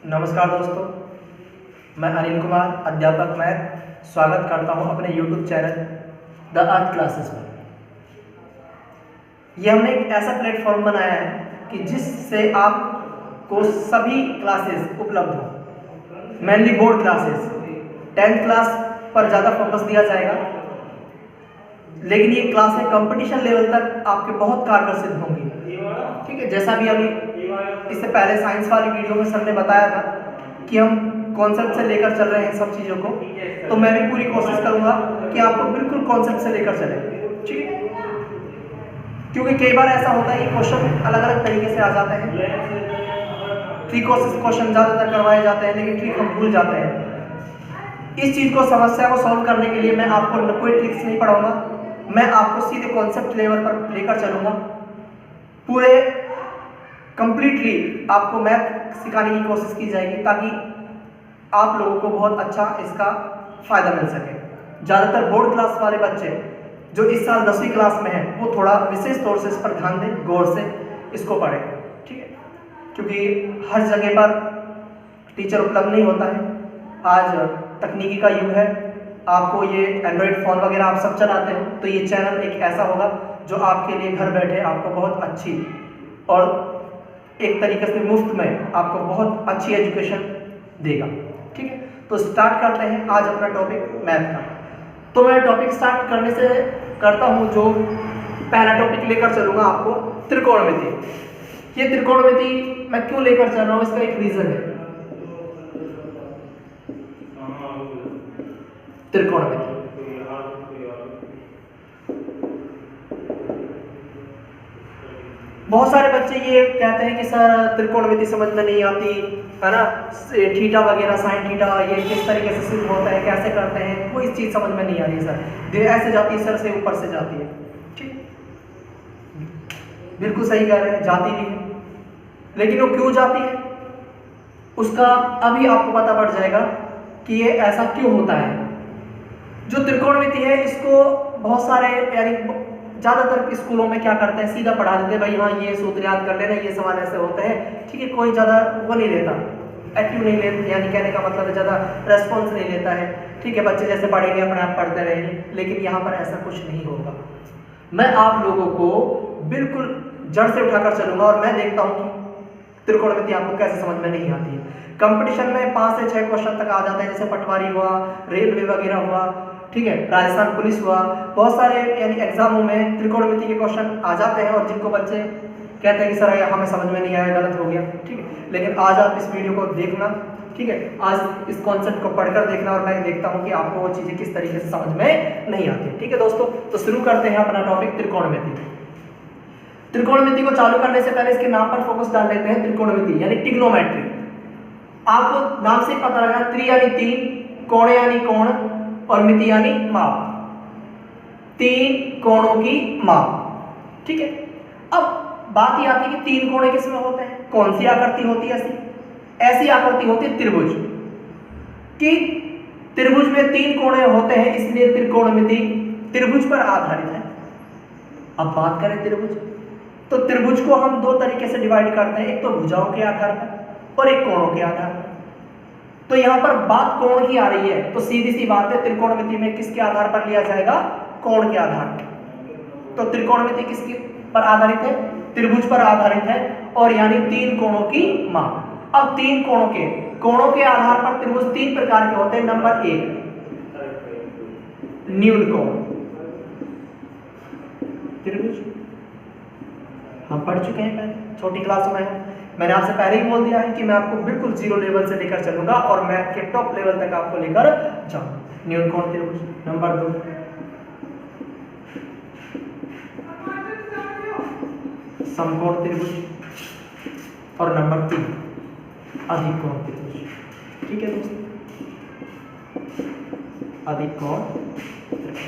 नमस्कार दोस्तों, मैं अनिल कुमार, अध्यापक मैथ, स्वागत करता हूं अपने YouTube channel the earth classes में। ये हमने एक ऐसा प्लेटफॉर्म बनाया है कि जिससे आपको सभी क्लासेस उपलब्ध हो, mainly board classes. 10th class पर ज़्यादा फोकस दिया जाएगा, लेकिन ये क्लासें कंपटीशन लेवल तक आपके बहुत कारगर सिद्ध होंगी। ठीक है, जैसा भी अभी इससे पहले साइंस वाली वीडियो में सर ने बताया था कि हम कॉन्सेप्ट से लेकर चल रहे हैं सब चीज़ों को, तो मैं भी पूरी कोशिश करूंगा कि आपको बिल्कुल कॉन्सेप्ट से लेकर चले। ठीक है, क्योंकि कई बार ऐसा होता है कि क्वेश्चन अलग अलग तरीके से आ जाते हैं। ट्रिक क्वेश्चन ज़्यादातर करवाए जाते हैं, लेकिन ट्रिक हम भूल जाते हैं। इस चीज़ को, समस्या को सॉल्व करने के लिए मैं आपको कोई ट्रिक्स नहीं पढ़ाऊंगा, मैं आपको सीधे कॉन्सेप्ट लेवल पर लेकर चलूंगा। पूरे कंप्लीटली आपको मैथ सिखाने की कोशिश की जाएगी ताकि आप लोगों को बहुत अच्छा इसका फायदा मिल सके। ज़्यादातर बोर्ड क्लास वाले बच्चे जो इस साल 10वीं क्लास में हैं, वो थोड़ा विशेष तौर से इस पर ध्यान दें, गौर से इसको पढ़ें। ठीक है, क्योंकि हर जगह पर टीचर उपलब्ध नहीं होता है। आज तकनीकी का युग है, आपको ये एंड्रॉयड फ़ोन वगैरह आप सब चलाते हो, तो ये चैनल एक ऐसा होगा जो आपके लिए घर बैठे आपको बहुत अच्छी और एक तरीके से मुफ्त में आपको बहुत अच्छी एजुकेशन देगा। ठीक है, तो स्टार्ट करते हैं आज अपना टॉपिक मैथ का। तो मैं टॉपिक स्टार्ट करने से करता हूँ, जो पहला टॉपिक लेकर चलूँगा आपको, त्रिकोणमिति। ये त्रिकोणमिति मैं क्यों लेकर चल रहा हूँ, इसका एक रीज़न है। त्रिकोणमिति बहुत सारे बच्चे ये कहते हैं कि सर त्रिकोणमिति समझ में नहीं आती है ना, थीटा वगैरह, साइन थीटा, ये किस तरीके से सिद्ध होता है, कैसे करते हैं, कोई इस चीज़ समझ में नहीं आ रही सर। ऐसे जाती है सर, से ऊपर से जाती है। ठीक, बिल्कुल सही कह रहे हैं, जाती भी है, लेकिन वो क्यों जाती है उसका अभी आपको पता पड़ जाएगा कि ये ऐसा क्यों होता है। जो त्रिकोणमिति है, इसको बहुत सारे यानी ज़्यादातर स्कूलों में क्या करते हैं, सीधा पढ़ा देते हैं, भाई हाँ ये सूत्र याद कर लेना, ये सवाल ऐसे होते हैं। ठीक है, कोई ज़्यादा वो नहीं लेता, एक्टिव नहीं लेता, यानी कहने का मतलब है ज़्यादा रेस्पॉन्स नहीं लेता है। ठीक है, बच्चे जैसे पढ़ेंगे अपने आप पढ़ते रहेंगे, लेकिन यहाँ पर ऐसा कुछ नहीं होगा। मैं आप लोगों को बिल्कुल जड़ से उठाकर चलूँगा और मैं देखता हूँ कि त्रिकोणमिति आपको कैसे समझ में नहीं आती है। कंपटीशन में 5 से 6 क्वेश्चन तक आ जाते हैं, जैसे पटवारी हुआ, रेलवे वगैरह हुआ, ठीक है, राजस्थान पुलिस हुआ, बहुत सारे यानी एग्जामों में त्रिकोणमिति के क्वेश्चन आ जाते हैं और जिनको बच्चे कहते हैं कि सर हमें समझ में नहीं आया, गलत हो गया। ठीक है, लेकिन आज आप इस वीडियो को देखना। ठीक है, आज इस कॉन्सेप्ट को पढ़कर देखना और मैं देखता हूँ कि आपको वो चीज़ें किस तरीके से समझ में नहीं आती। ठीक है दोस्तों, तो शुरू करते हैं अपना टॉपिक त्रिकोणमिति। त्रिकोणमिति को चालू करने से पहले इसके नाम पर फोकस डाल लेते हैं। त्रिकोणमिति यानी ट्रिग्नोमेट्री। आपको नाम से पता लगा, त्रि यानी 3, कोण यानी कोण और मिति यानी माप, 3 कोणों की माप। ठीक है, अब बात ये आती है कि 3 कोण किसमें होते हैं, कौन सी आकृति होती है ऐसी आकृति होती है त्रिभुज कि त्रिभुज में 3 कोण होते हैं, इसलिए त्रिकोणमिति त्रिभुज पर आधारित है। अब बात करें त्रिभुज, तो त्रिभुज को हम 2 तरीके से डिवाइड करते हैं, एक तो भुजाओं के आधार पर और एक कोणों के आधार पर। तो यहाँ पर बात कोण की आ रही है, तो सीधी सी बात है, त्रिकोणमिति में किसके आधार पर लिया जाएगा, कोण के आधार पर। तो त्रिकोणमिति किसके पर आधारित है, त्रिभुज पर आधारित है, और यानी 3 कोणों की माप। अब 3 कोणों के आधार पर त्रिभुज 3 प्रकार के होते हैं। नंबर 1 न्यून कोण त्रिभुज, हम पढ़ चुके हैं पहले छोटी क्लास में। मैंने आपसे पहले ही बोल दिया है कि मैं आपको बिल्कुल 0 लेवल से लेकर चलूंगा और मैथ के टॉप लेवल तक आपको लेकर जाऊंगा। न्यून कोण त्रिभुज। नंबर 2 समकोण त्रिभुज और नंबर 3 अधिक कोण त्रिभुज। ठीक है दोस्तों, अधिक कोण त्रिभुज।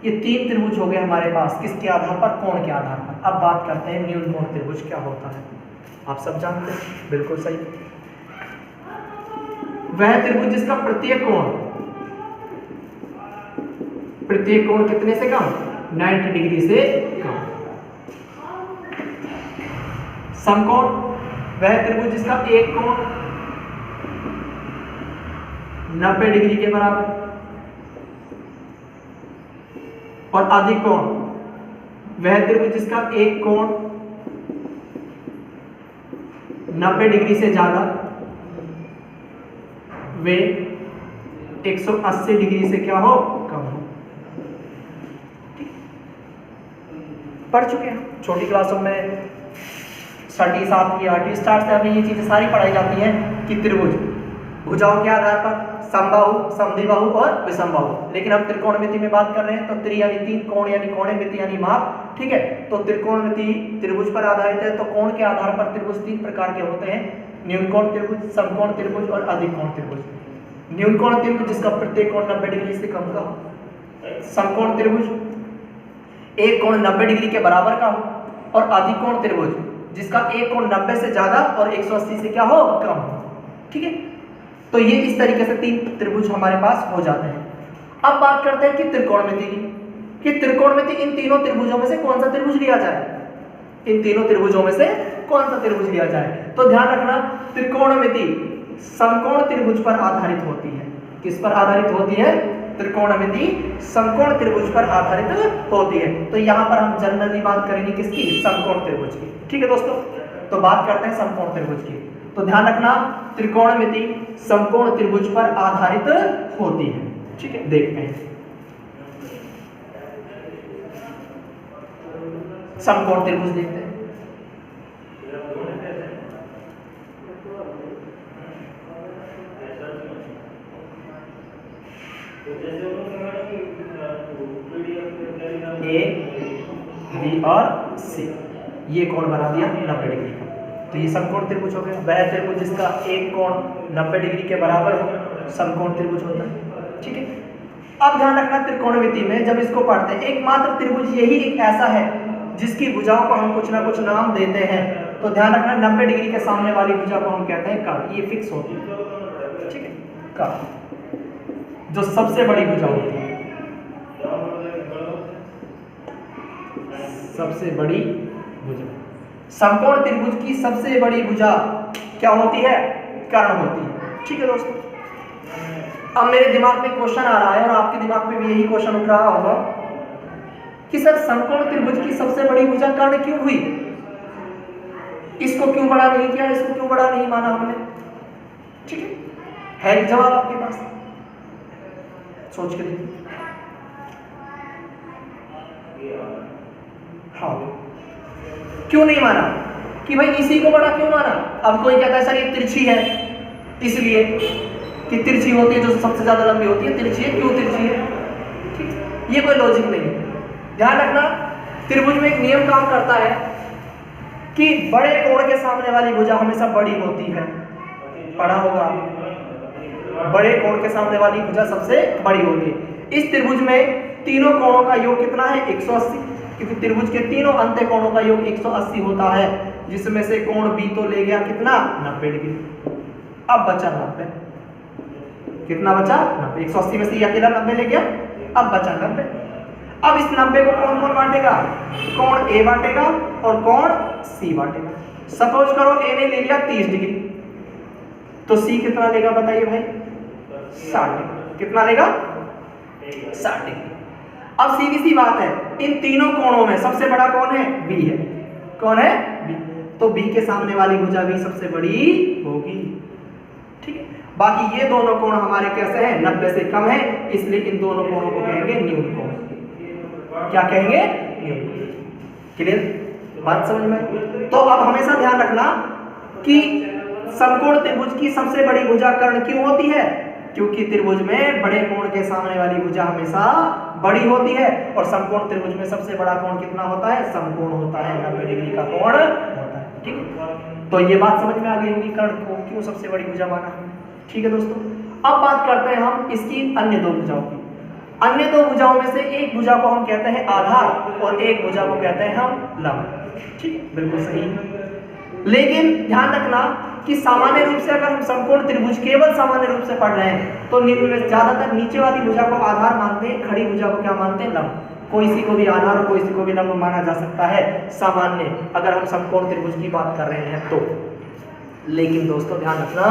ये 3 त्रिभुज हो गए हमारे पास, किसके आधार पर, कोण के आधार पर। अब बात करते हैं न्यून कोण त्रिभुज क्या होता है। आप सब जानते हैं, बिल्कुल सही, वह त्रिभुज जिसका प्रत्येक कोण कितने से कम, 90 डिग्री से कम। समकोण वह त्रिभुज जिसका एक कोण 90 डिग्री के बराबर और अधिक कोण, वह त्रिभुज जिसका एक कोण 90 डिग्री से ज्यादा वे 180 डिग्री से क्या हो, कम हो। पढ़ चुके हैं छोटी क्लासों में, छठी सातवीं आठवीं स्टार्ट से हमें ये चीजें सारी पढ़ाई जाती हैं कि त्रिभुज भुजाओं के आधार पर समबाहु, समद्विबाहु और विषमबाहु। लेकिन हम त्रिकोणमिति में बात कर रहे हैं तो त्रि यानी तीन, कोण यानी कोणमिति यानी माप, ठीक है। तो त्रिकोणमिति त्रिभुज पर आधारित है, तो कोण के आधार पर त्रिभुज तीन प्रकार के होते हैं, न्यून कोण त्रिभुज, समकोण त्रिभुज और अधिक कोण त्रिभुज। न्यून कोण त्रिभुज जिसका प्रत्येक कोण 90 डिग्री से कम का हो, समकोण त्रिभुज एक कोण 90 डिग्री के बराबर का हो, और अधिक कोण त्रिभुज जिसका एक कोण 90 से ज्यादा और 180 से क्या हो, कम हो, ठीक है। तो ये इस तरीके से तीन त्रिभुज हमारे पास हो जाते हैं। अब बात करते हैं कि त्रिकोणमिति की, कि त्रिकोणमिति इन तीनों त्रिभुजों में से कौन सा त्रिभुज लिया जाए, इन तीनों त्रिभुजों में से कौन सा त्रिभुज लिया जाए। तो ध्यान रखना, त्रिकोणमिति समकोण त्रिभुज पर आधारित होती है। किस पर आधारित होती है? त्रिकोणमिति समकोण त्रिभुज पर आधारित होती है। तो यहां पर हम जनरली बात करेंगे किसकी, समकोण त्रिभुज की, ठीक है दोस्तों। तो बात करते हैं समकोण त्रिभुज की। तो ध्यान रखना, त्रिकोणमिति समकोण त्रिभुज पर आधारित होती है, ठीक है। देखते हैं समकोण त्रिभुज, देखते हैं। ए, बी और सी, ये कोण बना दिया 90 डिग्री का, तो ये समकोण त्रिभुज हो गया। वह त्रिभुज जिसका एक कोण 90 डिग्री के बराबर हो, समकोण त्रिभुज होता है, ठीक है। अब ध्यान रखना, त्रिकोणमिति में जब इसको पढ़ते हैं, एकमात्र त्रिभुज यही एक ऐसा है जिसकी भुजाओं को हम कुछ ना कुछ नाम देते हैं। तो ध्यान रखना, 90 डिग्री के सामने वाली भुजा को हम कहते हैं कर्ण, ये फिक्स होती है, ठीक है, कर्ण, जो सबसे बड़ी भुजा होती है, सबसे बड़ी भुजा। समकोण त्रिभुज की सबसे बड़ी भुजा क्या होती है? कर्ण होती है, ठीक है दोस्तों। अब मेरे दिमाग में क्वेश्चन आ रहा है और आपके दिमाग में भी यही क्वेश्चन उठ रहा होगा कि सर समकोण त्रिभुज की सबसे बड़ी भुजा कर्ण क्यों हुई? इसको क्यों बड़ा नहीं किया, इसको क्यों बड़ा नहीं माना हमने? ठीक है जवाब आपके पास, सोच के देखिए। हाँ, क्यों नहीं माना कि भाई इसी को बड़ा क्यों माना? अब कोई कहता है सर ये तिरछी है, इसलिए कि तिरछी होती है, जो सबसे ज्यादा लंबी होती है तिरछी है, क्यों तिरछी है? ठीक, ये कोई लॉजिक नहीं है। ध्यान रखना, त्रिभुज में एक नियम काम करता है कि बड़े कोण के सामने वाली भुजा हमेशा बड़ी होती है, पढ़ा होगा, बड़े कोण के सामने वाली भुजा सबसे बड़ी होती है। इस त्रिभुज में तीनों कोणों का योग कितना है? 180, क्योंकि त्रिभुज के तीनों अंत्य कोणों का योग 180 होता है, जिसमें से कोण बी तो ले गया कितना? 90 डिग्री। अब बचा 90, कितना बचा? 90। 180 में से अकेला 90 ले गया, अब बचा 90। अब इस 90 को कौन कौन बांटेगा? कोण ए बांटेगा और कोण सी बांटेगा। सपोज करो ए ने ले लिया 30 डिग्री, तो सी कितना लेगा बताइए भाई? 60 डिग्री। कितना लेगा? 60 डिग्री। अब सीधी सी बात है, इन तीनों कोणों में सबसे बड़ा कौन है? बी है। कौन है? बी। तो बी के सामने वाली भुजा भी सबसे बड़ी होगी, ठीक है। बाकी ये दोनों कोण हमारे कैसे हैं? 90 से कम है, इसलिए इन दोनों कोणों को कहेंगे न्यून कोण। क्या कहेंगे? न्यून। क्लियर? बात समझ में? तो अब हमेशा ध्यान रखना कि समकोण त्रिभुज की सबसे बड़ी भुजा कर्ण क्यों होती है? क्योंकि त्रिभुज में बड़े कोण के सामने वाली भुजा हमेशा बड़ी होती है, और समकोण त्रिभुज में सबसे बड़ा कोण कितना होता है? समकोण होता है, 90 डिग्री का कोण होता है, ठीक है। तो ये बात समझ में आ गई होगी कर्ण को क्यों सबसे बड़ी भुजा माना है, ठीक है दोस्तों। अब बात करते हैं हम इसकी अन्य दो भुजाओं की। अन्य दो भुजाओं में से एक भुजा को हम कहते हैं आधार और एक भुजा को कहते हैं हम लंब, ठीक है, बिल्कुल सही। लेकिन ध्यान रखना कि सामान्य रूप से अगर हम समकोण त्रिभुज केवल सामान्य रूप से पढ़ रहे हैं तो ज्यादातर नीचे वाली भुजा को आधार मानते हैं, खड़ी भुजा को क्या मानते हैं? लंब। कोई सी को भी आधार और कोई सी को भी लंब माना जा सकता है सामान्य, अगर हम समकोण त्रिभुज की बात कर रहे हैं तो, लेकिन दोस्तों ध्यान रखना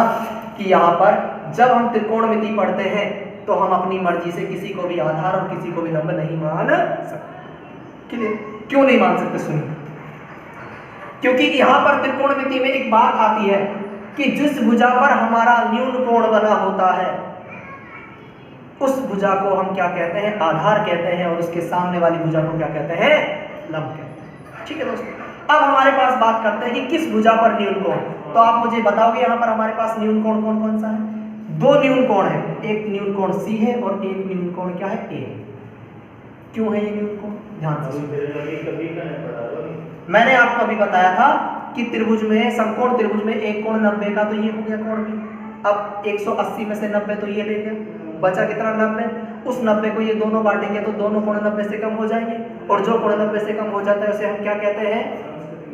कि यहाँ पर जब हम त्रिकोणमिति पढ़ते हैं तो हम अपनी मर्जी से किसी को भी आधार और किसी को भी लंब नहीं मान सकते। क्लियर? क्यों नहीं मान सकते? सुनिए, क्योंकि यहाँ पर त्रिकोणमिति में एक बात आती है कि जिस भुजा पर हमारा न्यून कोण बना होता है उस भुजा को हम क्या कहते हैं? आधार कहते हैं, और उसके सामने वाली भुजा को क्या कहते हैं? लंब कहते हैं। ठीक है दोस्तों, अब हमारे पास बात करते हैं कि किस भुजा पर न्यून कोण। तो आप मुझे बताओगे यहाँ पर हमारे पास न्यून कोण कौन कौन सा है? दो न्यून कोण है, एक न्यून कोण सी है और एक न्यून कोण क्या है? ए। क्यों है ये न्यून कोण? ध्यान से मैंने आपको अभी बताया था कि त्रिभुज में, समकोण त्रिभुज में एक कोण 90 का, तो ये हो गया कोण भी। अब 180 में से 90 तो ये ले गया, बचा कितना? 90। उस 90 को ये दोनों बांटेंगे तो दोनों कोण 90 से कम हो जाएंगे, और जो कोण 90 से कम हो जाता है उसे हम क्या कहते हैं?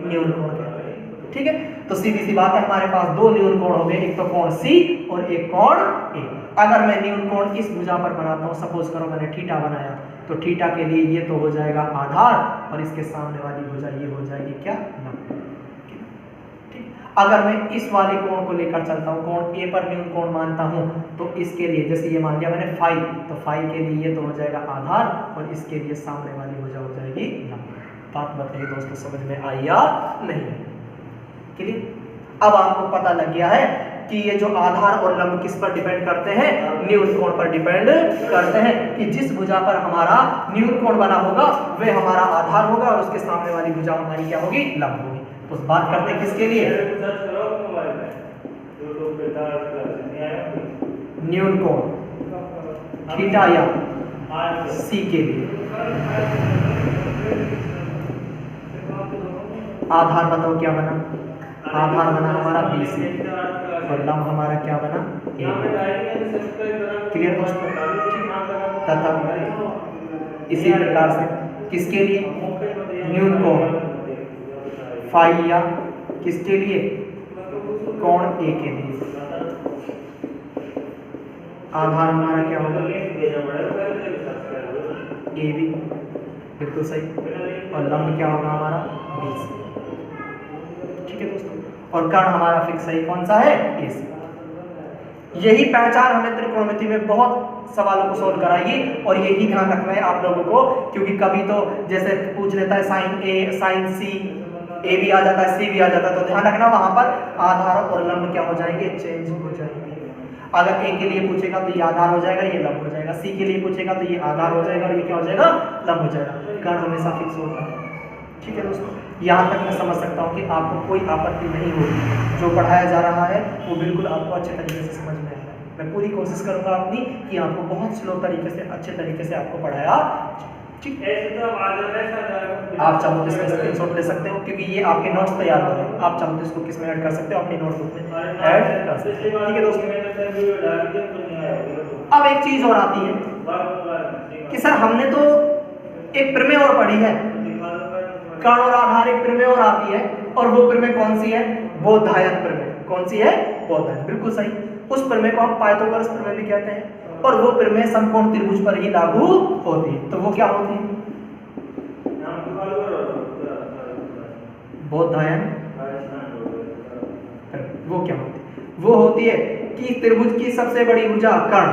न्यून कोण कहते हैं। ठीक है, तो सीधी सी बात है, हमारे पास दो न्यून कोण हो गए, एक तो कोण सी और एक कोण ए। अगर मैं न्यून कोण इस भुजा पर बनाता हूं, सपोज करो मैंने थीटा बनाया, तो थीटा के लिए ये तो हो जाएगा आधार, और इसके सामने वाली भुजा ये हो जाएगी क्या? लंब। अगर मैं इस वाले कोण को लेकर चलता हूं, कोण ए पर न्यून कोण मानता हूं, तो इसके लिए जैसे ये मान लिया मैंने फाई, तो फाई के लिए ये तो हो जाएगा आधार, और इसके लिए सामने वाली भुजा हो जाएगी लंब। बात बताइए दोस्तों, समझ में आई या नहीं? क्लियर? अब आपको पता लग गया है कि ये जो आधार और लंब किस पर डिपेंड करते हैं? न्यून कोण पर डिपेंड करते हैं, कि जिस भुजा पर हमारा न्यून कोण बना होगा वह हमारा आधार होगा, और उसके सामने वाली भुजा हमारी क्या होगी? लंब होगी। तो बात करते हैं किसके लिए? न्यून कोण थीटा या सी के लिए। आधार बताओ क्या बना? आधार बना हमारा BC, और लंब हमारा क्या बना? A। क्लियर दोस्तों? तथा इसी प्रकार से किसके लिए? न्यून कोण फाई या किसके लिए? कोण A के लिए। आधार हमारा क्या होगा? AB, बिल्कुल सही, और लंब क्या होगा हमारा? BC। ठीक है दोस्तों, और कर्ण हमारा फिक्स है, कौन सा है? AC। यही पहचान हमें त्रिकोणमिति में बहुत सवालों को सोल्व कराएगी, और यही ध्यान रखना है आप लोगों को, क्योंकि कभी तो जैसे पूछ लेता है sine A, sine C, A भी आ जाता है, C भी आ जाता है, तो ध्यान रखना वहां पर आधार और लंब क्या हो जाएंगे? चेंज हो जाएंगे। अगर A के लिए पूछेगा तो ये आधार हो जाएगा, ये लंब हो जाएगा। C के लिए पूछेगा तो ये आधार हो जाएगा और ये क्या हो जाएगा? लंब हो जाएगा। कर्ण हमेशा फिक्स होता है। ठीक है दोस्तों, यहाँ तक मैं समझ सकता हूँ कि आपको कोई आपत्ति नहीं होगी, जो पढ़ाया जा रहा है वो बिल्कुल आपको अच्छे तरीके से समझ में आएगा। मैं पूरी कोशिश करूँगा अपनी कि आपको बहुत स्लो तरीके से, अच्छे तरीके से आपको पढ़ाया। ठीक है, आप चाहो तो इसमें स्क्रीनशॉट ले सकते हो, क्योंकि ये आपके नोट्स तैयार हो रहे हैं। आप चाहो तो इसको किस में ऐड कर सकते हो? अपनी नोटबुक में ऐड कर सकते हो। ठीक है दोस्तों, अब एक चीज और आती है कि सर हमने तो एक प्रमेय और पढ़ी है, कर्ण और आधार एक प्रमेय और आती है, और वो प्रमेय कौन सी है? बोधायन प्रमेय। कौन सी है? बोधायन, बिल्कुल सही। उस प्रमेय को हम पाइथागोरस प्रमेय भी कहते हैं, और वो प्रमेय समकोण त्रिभुज पर ही लागू होती है। तो वो क्या होती है? बोधायन। वो क्या होती है? वो होती है कि त्रिभुज की सबसे बड़ी भुजा कर्ण,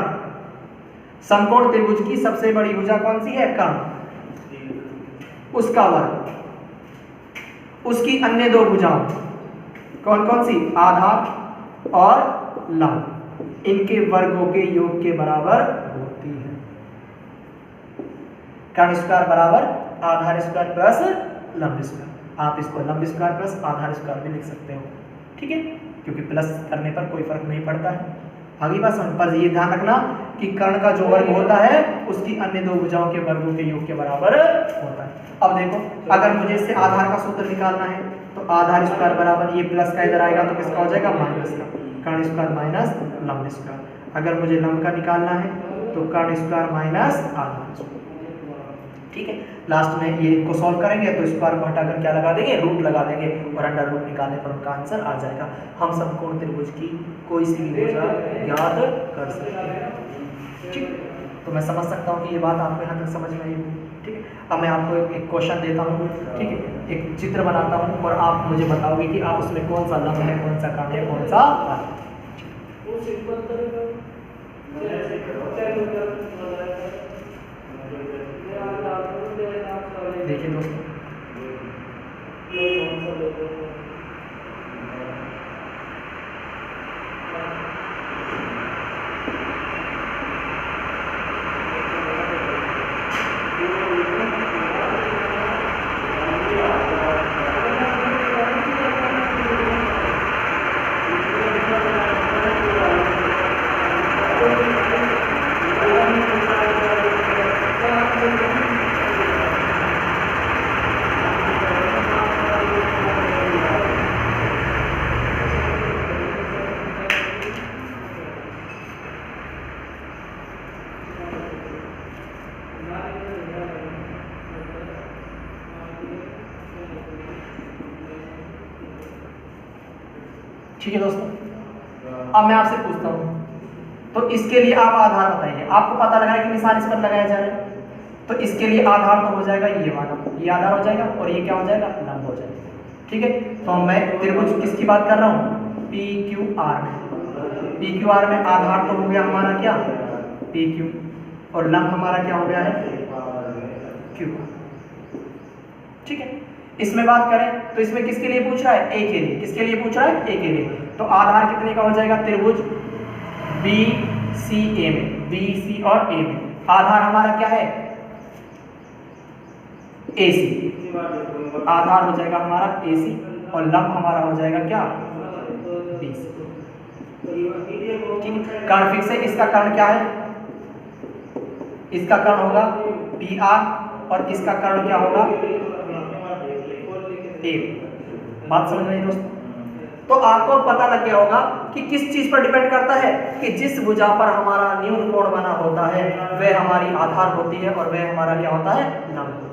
समकोण त्रिभुज की सबसे बड़ी भुजा कौन सी है? कर्ण, उसका वर्ग, उसकी अन्य दो भुजाओं कौन कौन सी? आधार और लंब, इनके वर्गों के योग के बराबर होती है। कर्ण स्क्वायर बराबर आधार स्क्वायर प्लस लंब स्क्वायर। आप इसको लंब स्क्वायर प्लस आधार स्क्वायर भी लिख सकते हो। ठीक है, क्योंकि प्लस करने पर कोई फर्क नहीं पड़ता है। आगे बस पर ये ध्यान रखना कि कर्ण का जो वर्ग होता है उसकी अन्य दो भुजाओं के वर्गों के योग के बराबर होता है। अब देखो, अगर मुझे इससे आधार का सूत्र निकालना है तो आधार स्क्वायर बराबर ये प्लस का इधर आएगा तो किसका हो जाएगा? माइनस का। कर्ण स्क्वायर माइनस लंब स्क्वायर। अगर मुझे लंब का निकालना है तो कर्ण स्क्वायर माइनस आधार स्क्वायर। ठीक है, लास्ट में ये को सॉल्व करेंगे तो स्क्वायर को हटाकर क्या लगा देंगे? रूट लगा देंगे, और अंडर रूट निकालने पर उनका आंसर आ जाएगा। हम समकोण त्रिभुज की कोई सी भी भुजा याद कर सकते हैं। ठीक, तो मैं समझ सकता हूँ कि ये बात आपको यहाँ तक समझ में आई। ठीक है। अब मैं आपको एक क्वेश्चन देता हूँ, ठीक है, एक चित्र बनाता हूँ और आप मुझे बताओगे कि आप उसमें कौन सा लम्ब है, कौन सा कण है, कौन सा। देखिए दोस्तों, ठीक है दोस्तों, अब मैं आपसे पूछता हूँ, तो इसके लिए आप आधार बताइए। आपको पता लगा है कि निशान इस पर लगाया जा रहा है, तो इसके लिए आधार तो हो जाएगा ये वाला, ये आधार हो जाएगा और ये क्या हो जाएगा, लंब हो जाएगा। ठीक है, तो मैं त्रिभुज किसकी बात कर रहा हूँ, पी क्यू आर में। पी क्यू आर में आधार तो हो गया हमारा क्या, पी क्यू, और लंब हमारा क्या हो गया है, क्यू। ठीक है, इसमें बात करें तो इसमें किसके लिए पूछ रहा है, ए के लिए। किसके लिए पूछ रहा है, ए के लिए। तो आधार कितने का हो जाएगा, त्रिभुज बी सी ए में, बी सी और ए में आधार हमारा क्या है, ए सी। आधार हो जाएगा हमारा ए सी और लंब हमारा हो जाएगा क्या, बी सी। ठीक है, कर्ण फिक्स है। इसका कर्ण क्या है, इसका कर्ण होगा पी आर और इसका कर्ण क्या होगा, ए। बात समझ रहे हैं दोस्तों। तो आपको पता लग गया होगा कि किस चीज पर डिपेंड करता है, कि जिस भुजा पर हमारा न्यून कोण बना होता है वह हमारी आधार होती है और वह हमारा क्या होता है, लंब।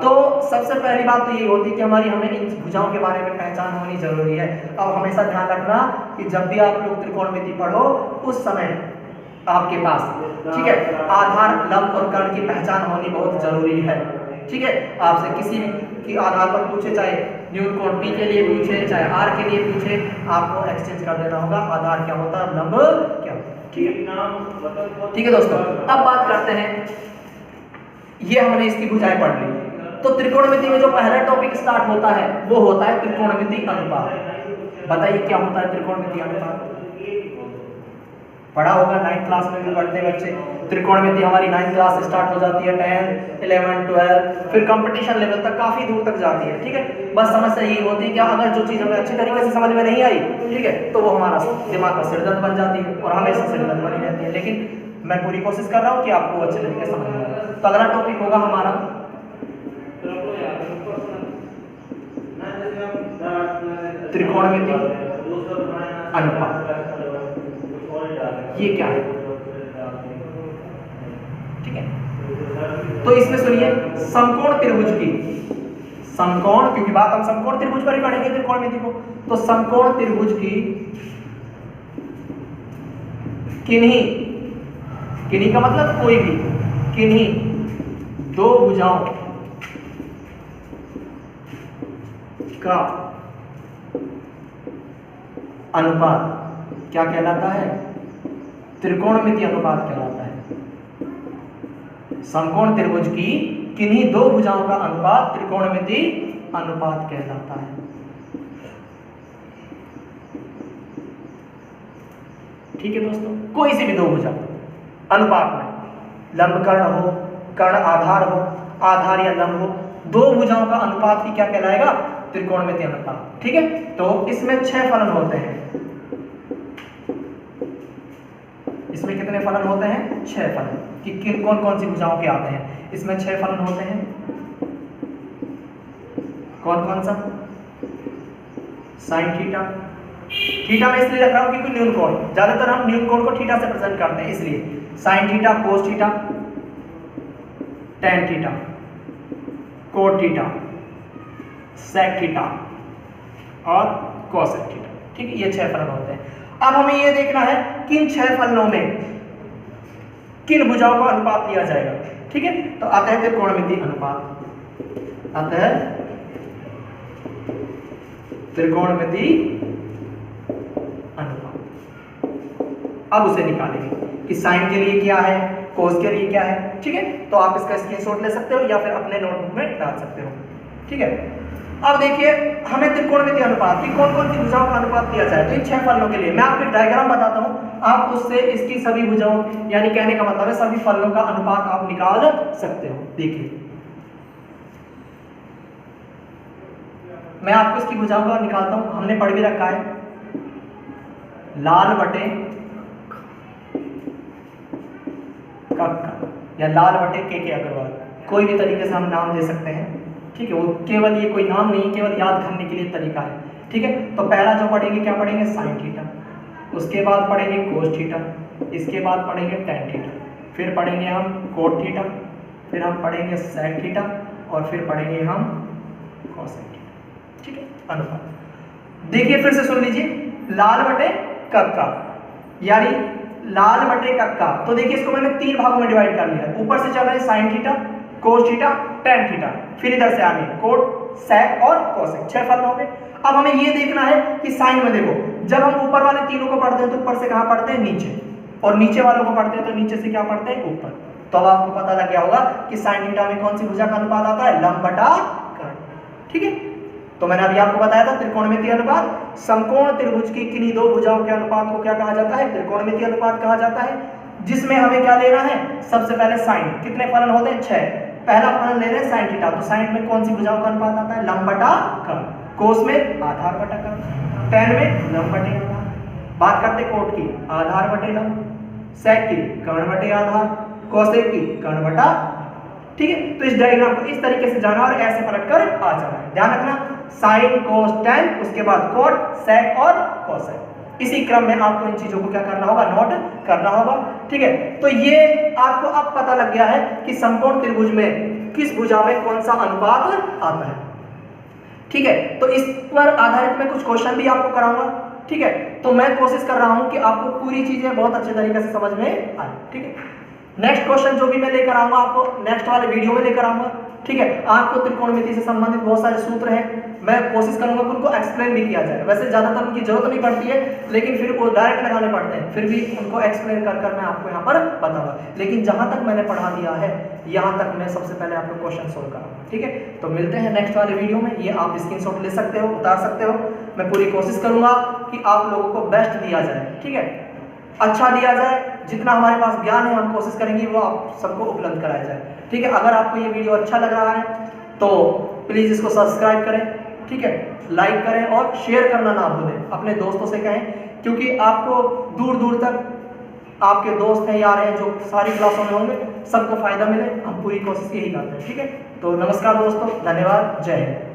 तो सबसे पहली बात तो ये होती है कि हमें इन भुजाओं के बारे में पहचान होनी जरूरी है। अब हमेशा ध्यान रखना कि जब भी आप लोग त्रिकोणमिति पढ़ो उस समय आपके पास, ठीक है, आधार, लंब और कर्ण की पहचान होनी बहुत जरूरी है। ठीक है, आपसे किसी की आधार पर पूछे, चाहे न्यून कोण पी के लिए पूछे, चाहे आर के लिए पूछे, आपको एक्सचेंज कर देना होगा, आधार क्या होता है, लंब क्या होता है। ठीक है दोस्तों, अब बात करते हैं, ये हमने इसकी भुजाएं पढ़ ली। तो त्रिकोणमिति में जो पहला टॉपिक स्टार्ट होता है वो होता है त्रिकोणमिति अनुपात। बताइए क्या होता है त्रिकोणमिति अनुपात, पढ़ा होगा 9th क्लास में भी पढ़ते बच्चे। त्रिकोणमिति हमारी 9th क्लास से स्टार्ट हो जाती है, 10, 11, 12, फिर कंपटीशन लेवल तक काफी दूर तक जाती है। ठीक है, बस समस्या यही होती है कि अगर जो चीज हमें अच्छी तरीके से समझ में नहीं आई, ठीक है, तो वो हमारा दिमाग का सिरदर्द बन जाती है और हमेशा सिरदर्द बनी रहती है। लेकिन मैं पूरी कोशिश कर रहा हूँ कि आपको अच्छे तरीके से समझ में आए। तो अगला टॉपिक होगा हमारा त्रिकोणमिति अनुपात। ये क्या है, ठीक है, तो इसमें सुनिए, समकोण त्रिभुज की, समकोण, क्योंकि बात हम समकोण त्रिभुज पर ही पढ़ेंगे त्रिकोणमिति को, तो समकोण त्रिभुज की किन्हीं, किन्हीं का मतलब कोई भी, किन्हीं दो भुजाओं का अनुपात क्या कहलाता है, त्रिकोणमिति अनुपात कहलाता है। समकोण त्रिभुज की किन्हीं दो भुजाओं का अनुपात त्रिकोणमिति अनुपात कहलाता है। ठीक है दोस्तों, कोई सी भी दो भुजा अनुपात में, लंब कर्ण हो, कर्ण आधार हो, आधार या लंब हो, दो भुजाओं का अनुपात ही क्या कहलाएगा, त्रिकोणमिति अनुपात। ठीक है, तो इसमें 6 फलन होते हैं। इसमें कितने फलन होते हैं, 6 फलन। कि किन कौन कौन सी भुजाओं के आते हैं, इसमें 6 फलन होते हैं। कौन कौन सा, साइन थीटा, थीटा में इसलिए रख रहा हूं क्योंकि न्यून कोण, ज्यादातर हम न्यून कोण को थीटा से प्रेजेंट करते हैं, इसलिए sine theta, cos theta, tan theta, cot theta, sec theta और कोसेक थीटा। ठीक है, ये 6 फलन होते हैं। अब हमें ये देखना है कि इन 6 फलनों में किन भुजाओं का अनुपात लिया जाएगा। ठीक ठीक है, तो आता है त्रिकोणमितीय अनुपात, आता है त्रिकोणमितीय अनुपात। अब उसे निकालेंगे कि साइन के लिए क्या है, कोस के लिए क्या है। ठीक है, तो आप इसका स्क्रीनशॉट ले सकते हो या फिर अपने नोटबुक में डाल सकते हो। ठीक है, अब देखिए हमें त्रिकोणमितीय अनुपात की कौन कौन सी भुजाओं का अनुपात दिया जाए। तो इन 6 फलनों के लिए मैं आपको डायग्राम बताता हूं, आप उससे इसकी सभी भुजाओं, यानी कहने का मतलब है सभी फलनों का अनुपात आप निकाल सकते हो। देखिए मैं आपको इसकी भुजाओं का निकालता हूं, हमने पढ़ भी रखा है, लाल बटे कक्का या लाल बटे के अग्रवाल, कोई भी तरीके से हम नाम दे सकते हैं। ठीक है, वो केवल ये कोई नाम नहीं, केवल याद करने के लिए तरीका है। ठीक है, तो पहला जो पढ़ेंगे क्या पढ़ेंगे, साइन थीटा, उसके बाद पढ़ेंगे कोस थीटा, इसके बाद पढ़ेंगे टेन थीटा, फिर पढ़ेंगे हम कोट थीटा, फिर हम पढ़ेंगे सेक थीटा और फिर पढ़ेंगे हम कोसेक थीटा। ठीक है, अनुपात देखिए फिर से सुन लीजिए, लाल बटे कक्का यानी लाल बटे कक्का, तो देखिए इसको मैंने 3 भागों में डिवाइड कर लिया है। ऊपर से चल रहा है sign theta, cos theta, tan theta, फिर इधर से आगे कोट, सेक और कोसेक, 6 फलन हो गए। अब हमें ये देखना है कि साइन में देखो, जब हम ऊपर वाले तीनों को पढ़ते हैं तो ऊपर से कहां पढ़ते हैं, नीचे, और नीचे वालों को पढ़ते हैं तो नीचे से क्या पढ़ते हैं, ऊपर। तो अब आपको पता लग गया होगा कि साइन थीटा में कौन सी भुजा का अनुपात आता है, लंब बटा कर्ण। ठीक है, तो मैंने अभी आपको बताया था त्रिकोणमितीय अनुपात, समकोण त्रिभुज की किन्हीं 2 भुजाओं के अनुपात को क्या कहा जाता है, त्रिकोणमितीय अनुपात कहा जाता है, जिसमें हमें क्या लेना है, सबसे पहले साइन, कितने फलन होते हैं, 6। पहला फलन ले रहे हैं साइन थीटा, तो साइन में कौन सी भुजाओं का अनुपात आता है, लंब बटा कर्ण, कोस में आधार बटा कर्ण, टेन में लंब बटे आधार, बात करते कोट की, आधार बटे लंब, सेक की कर्ण बटे आधार, कोसेक की कर्ण बटा। ठीक है, तो इस डायग्राम को इस तरीके से जाना और ऐसे पलट कर आ जाना है। ध्यान रखना, साइन कोस टेन, उसके बाद कोट, सेक और कोसेक, इसी क्रम में आपको इन चीजों को क्या करना होगा, नोट करना होगा। ठीक है, तो ये आपको अब पता लग गया है कि समकोण त्रिभुज में किस भुजा में कौन सा अनुपात आता है। ठीक है, तो इस पर आधारित मैं कुछ क्वेश्चन भी आपको कराऊंगा। ठीक है, तो मैं कोशिश कर रहा हूं कि आपको पूरी चीजें बहुत अच्छे तरीके से समझ में आए। ठीक है, नेक्स्ट क्वेश्चन जो भी मैं लेकर आऊंगा आपको नेक्स्ट वाले वीडियो में लेकर आऊंगा। ठीक है, आपको त्रिकोणमिति से संबंधित बहुत सारे सूत्र हैं, मैं कोशिश करूंगा कि उनको एक्सप्लेन भी किया जाए। वैसे ज्यादातर उनकी जरूरत नहीं पड़ती है, लेकिन फिर वो डायरेक्ट लगाने पड़ते हैं, फिर भी उनको एक्सप्लेन कर कर मैं आपको यहाँ पर बताऊंगा। लेकिन जहां तक मैंने पढ़ा दिया है यहाँ तक मैं सबसे पहले आपको क्वेश्चन सोल्व कराऊंगा। ठीक है, तो मिलते हैं नेक्स्ट वाले वीडियो में। ये आप स्क्रीनशॉट ले सकते हो, उतार सकते हो। मैं पूरी कोशिश करूंगा कि आप लोगों को बेस्ट दिया जाए। ठीक है, अच्छा दिया जाए, जितना हमारे पास ज्ञान है हम कोशिश करेंगे वो आप सबको उपलब्ध कराया जाए। ठीक है, अगर आपको ये वीडियो अच्छा लग रहा है तो प्लीज़ इसको सब्सक्राइब करें। ठीक है, लाइक करें और शेयर करना ना भूलें, अपने दोस्तों से कहें, क्योंकि आपको दूर दूर तक आपके दोस्त हैं, यार हैं जो सारी क्लासों में होंगे, सबको फायदा मिले, हम पूरी कोशिश यही करते हैं। ठीक है, तो नमस्कार दोस्तों, धन्यवाद, जय हिंद।